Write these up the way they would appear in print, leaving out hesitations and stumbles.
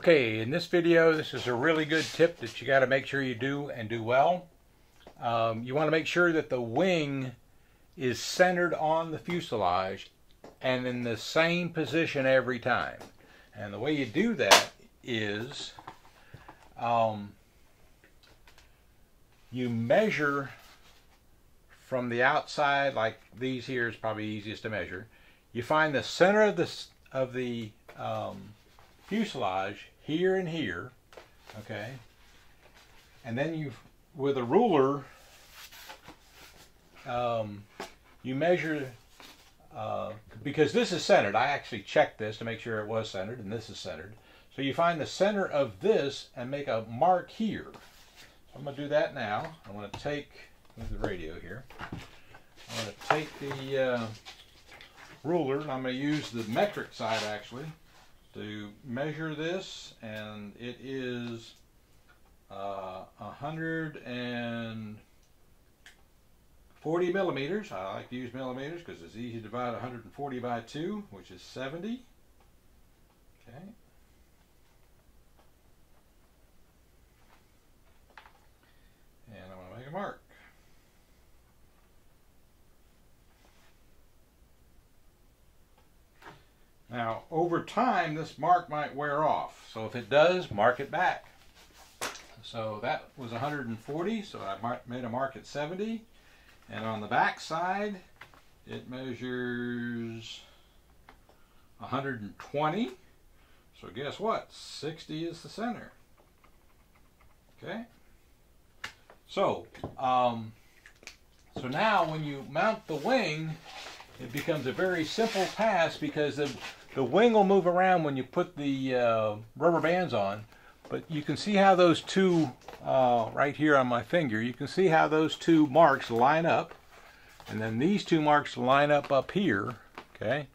Okay, in this video, this is a really good tip that you got to make sure you do and do well. You want to make sure that the wing is centered on the fuselage and in the same position every time. And the way you do that is you measure from the outside, like these here is probably easiest to measure. You find the center of the fuselage here and here, okay, and then you, with a ruler, you measure, because this is centered. I actually checked this to make sure it was centered, and this is centered. So you find the center of this and make a mark here. So I'm going to do that now. I'm going to take, move the radio here. I'm going to take the ruler, and I'm going to use the metric side actually to measure this, and it is 140 millimeters. I like to use millimeters because it's easy to divide 140 by 2, which is 70. Okay. And I'm going to make a mark. Now, over time, this mark might wear off. So if it does, mark it back. So that was 140, so I made a mark at 70. And on the back side, it measures 120. So guess what? 60 is the center. Okay? So, so now when you mount the wing, it becomes a very simple task because the wing will move around when you put the rubber bands on. But you can see how those two, right here on my finger, you can see how those two marks line up. And then these two marks line up here. Okay?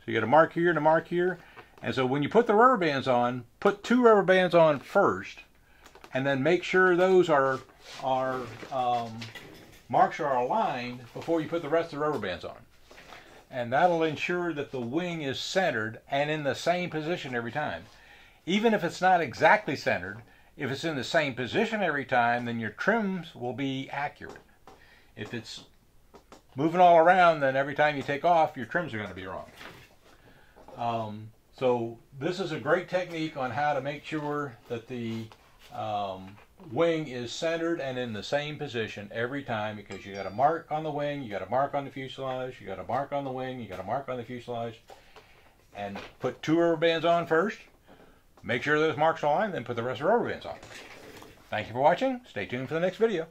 So you got a mark here and a mark here. And so when you put the rubber bands on, put 2 rubber bands on first. And then make sure those marks are aligned before you put the rest of the rubber bands on. And that'll ensure that the wing is centered and in the same position every time. Even if it's not exactly centered, if it's in the same position every time, then your trims will be accurate. If it's moving all around, then every time you take off, your trims are going to be wrong. So this is a great technique on how to make sure that the wing is centered and in the same position every time, because you got a mark on the wing, you got a mark on the fuselage, you got a mark on the wing, you got a mark on the fuselage, and put 2 rubber bands on first, make sure those marks are aligned, then put the rest of the rubber bands on. Thank you for watching. Stay tuned for the next video.